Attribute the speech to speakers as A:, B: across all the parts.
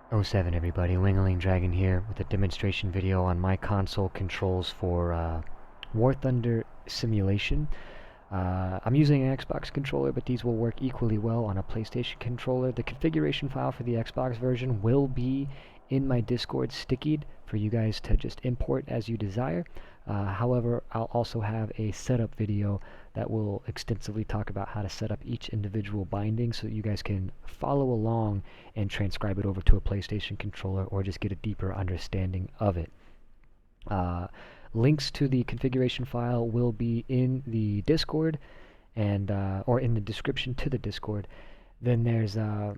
A: 07 everybody, Wingling Dragon here with a demonstration video on my console controls for War Thunder Simulation. I'm using an Xbox controller, but these will work equally well on a PlayStation controller. The configuration file for the Xbox version will be in my Discord stickied for you guys to just import as you desire. However, I'll also have a setup video that will extensively talk about how to set up each individual binding so that you guys can follow along and transcribe it over to a PlayStation controller or just get a deeper understanding of it. Links to the configuration file will be in the Discord and or in the description to the Discord. Then there's the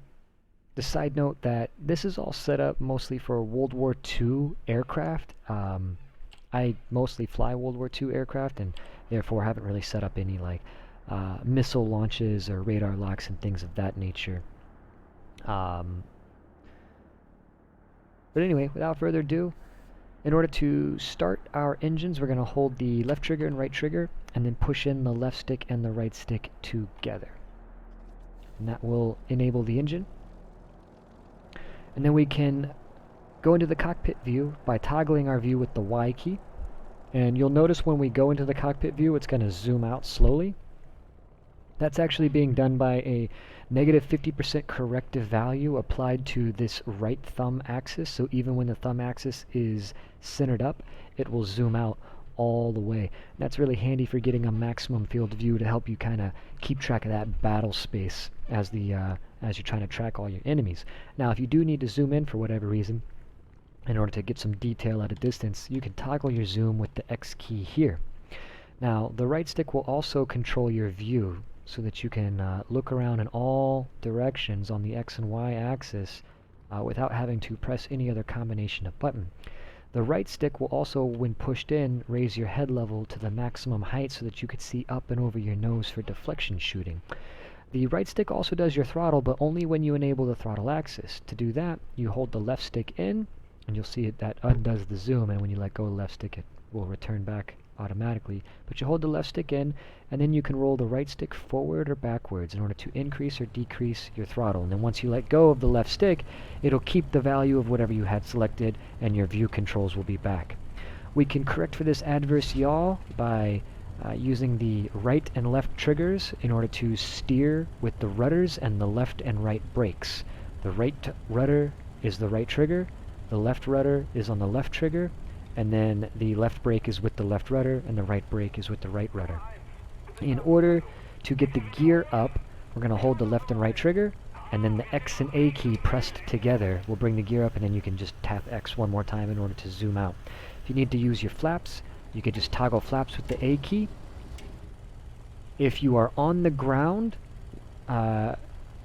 A: side note that this is all set up mostly for World War II aircraft. I mostly fly World War II aircraft and therefore haven't really set up any like missile launches or radar locks and things of that nature. But anyway, without further ado, in order to start our engines, we're going to hold the left trigger and right trigger and then push in the left stick and the right stick together. And that will enable the engine. And then we can go into the cockpit view by toggling our view with the Y key. And you'll notice when we go into the cockpit view, it's going to zoom out slowly. That's actually being done by a negative 50% corrective value applied to this right thumb axis. So even when the thumb axis is centered up, it will zoom out all the way. And that's really handy for getting a maximum field of view to help you kind of keep track of that battle space as you're trying to track all your enemies. Now, if you do need to zoom in for whatever reason, in order to get some detail at a distance, you can toggle your zoom with the X key here. Now, the right stick will also control your view so that you can look around in all directions on the X and Y axis without having to press any other combination of button. The right stick will also, when pushed in, raise your head level to the maximum height so that you could see up and over your nose for deflection shooting. The right stick also does your throttle, but only when you enable the throttle axis. To do that, you hold the left stick in, and you'll see that undoes the zoom, and when you let go of the left stick, it will return back automatically. But you hold the left stick in, and then you can roll the right stick forward or backwards in order to increase or decrease your throttle. And then once you let go of the left stick, it'll keep the value of whatever you had selected, and your view controls will be back. We can correct for this adverse yaw by using the right and left triggers in order to steer with the rudders and the left and right brakes. The right rudder is the right trigger, the left rudder is on the left trigger, and then the left brake is with the left rudder and the right brake is with the right rudder. In order to get the gear up, we're going to hold the left and right trigger, and then the X and A key pressed together will bring the gear up, and then you can just tap X one more time in order to zoom out. If you need to use your flaps, you can just toggle flaps with the A key. If you are on the ground,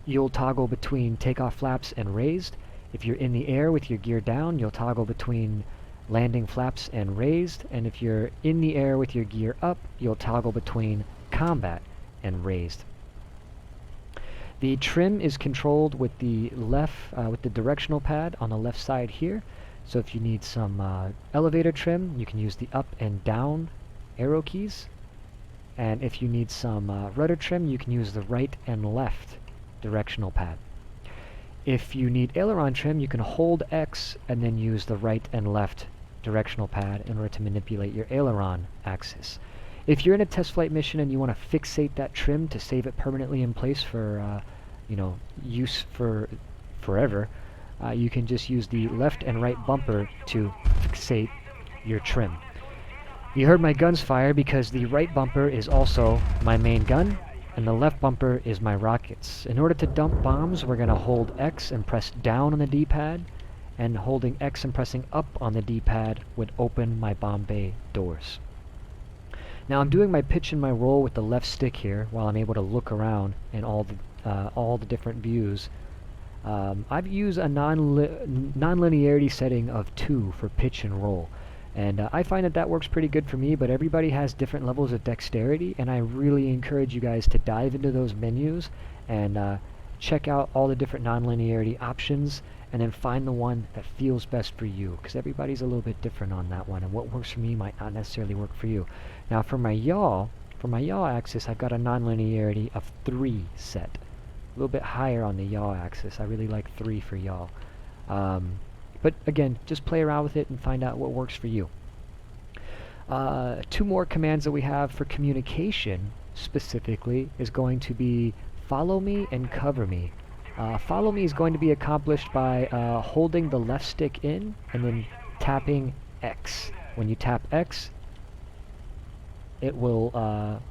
A: you'll toggle between takeoff flaps and raised. If you're in the air with your gear down, you'll toggle between landing flaps and raised. And if you're in the air with your gear up, you'll toggle between combat and raised. The trim is controlled with the with the directional pad on the left side here. So if you need some elevator trim, you can use the up and down arrow keys. And if you need some rudder trim, you can use the right and left directional pad. If you need aileron trim, you can hold X and then use the right and left directional pad in order to manipulate your aileron axis. If you're in a test flight mission and you want to fixate that trim to save it permanently in place for use for forever, you can just use the left and right bumper to fixate your trim. You heard my guns fire because the right bumper is also my main gun, and the left bumper is my rockets. In order to dump bombs, we're going to hold X and press down on the D-pad, and holding X and pressing up on the D-pad would open my bomb bay doors. Now I'm doing my pitch and my roll with the left stick here while I'm able to look around in all the different views. I've used a non-linearity setting of 2 for pitch and roll. And I find that works pretty good for me, but everybody has different levels of dexterity, and I really encourage you guys to dive into those menus and check out all the different non-linearity options, and then find the one that feels best for you, because everybody's a little bit different on that one, and what works for me might not necessarily work for you. Now for my yaw axis, I've got a non-linearity of 3 set. A little bit higher on the yaw axis. I really like 3 for yaw. But again, just play around with it and find out what works for you. Two more commands that we have for communication specifically is going to be follow me and cover me. Follow me is going to be accomplished by holding the left stick in and then tapping X. When you tap X, it will,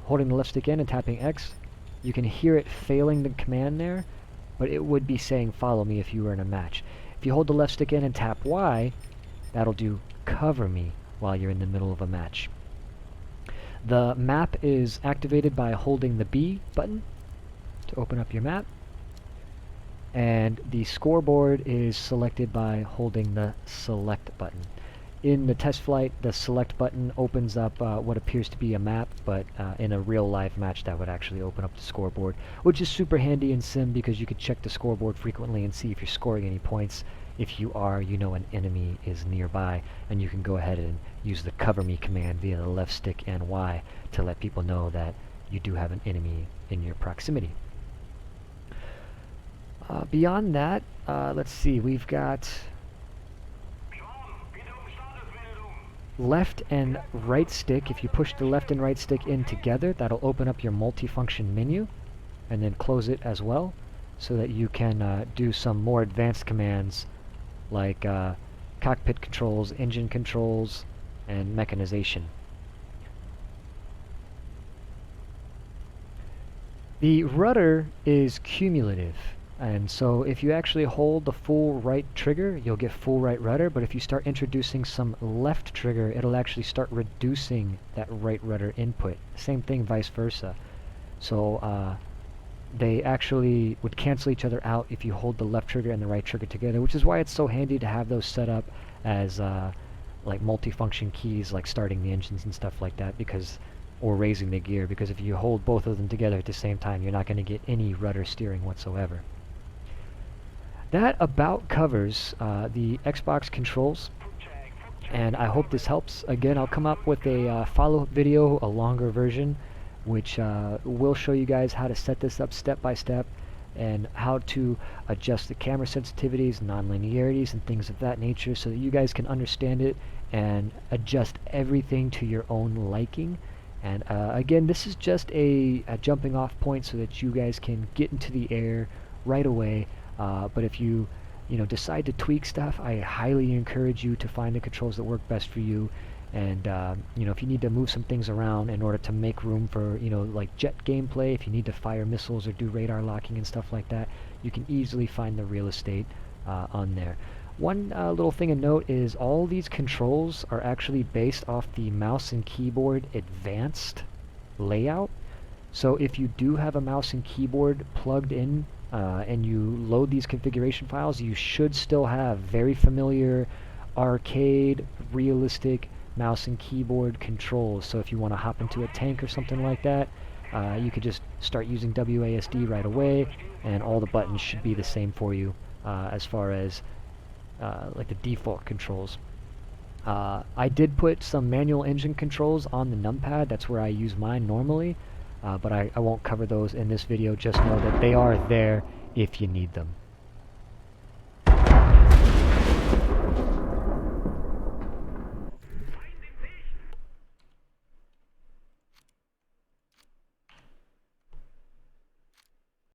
A: holding the left stick in and tapping X, you can hear it failing the command there, but it would be saying follow me if you were in a match. If you hold the left stick in and tap Y, that'll do cover me while you're in the middle of a match. The map is activated by holding the B button to open up your map, and the scoreboard is selected by holding the select button. In the test flight, the select button opens up what appears to be a map, but in a real live match that would actually open up the scoreboard, which is super handy in Sim because you could check the scoreboard frequently and see if you're scoring any points. If you are, you know an enemy is nearby, and you can go ahead and use the cover me command via the left stick and Y to let people know that you do have an enemy in your proximity. Beyond that, let's see, we've got left and right stick. If you push the left and right stick in together, that'll open up your multifunction menu, and then close it as well, so that you can do some more advanced commands like cockpit controls, engine controls, and mechanization. The rudder is cumulative, and so if you actually hold the full right trigger, you'll get full right rudder, but if you start introducing some left trigger, it'll actually start reducing that right rudder input. Same thing vice versa. So they actually would cancel each other out if you hold the left trigger and the right trigger together, which is why it's so handy to have those set up as like multifunction keys, like starting the engines and stuff like that, because or raising the gear, because if you hold both of them together at the same time, you're not going to get any rudder steering whatsoever. That about covers the Xbox controls, and I hope this helps. Again, I'll come up with a follow-up video, a longer version, which will show you guys how to set this up step by step and how to adjust the camera sensitivities, non-linearities, and things of that nature, so that you guys can understand it and adjust everything to your own liking. And again, this is just a jumping off point so that you guys can get into the air right away. But if you decide to tweak stuff, I highly encourage you to find the controls that work best for you. And if you need to move some things around in order to make room for like jet gameplay, if you need to fire missiles or do radar locking and stuff like that, you can easily find the real estate on there. One little thing to note is all these controls are actually based off the mouse and keyboard advanced layout. So if you do have a mouse and keyboard plugged in and you load these configuration files, you should still have very familiar arcade realistic mouse and keyboard controls. So if you want to hop into a tank or something like that, you could just start using WASD right away, and all the buttons should be the same for you as far as like the default controls. I did put some manual engine controls on the numpad. That's where I use mine normally, but I won't cover those in this video. Just know that they are there if you need them.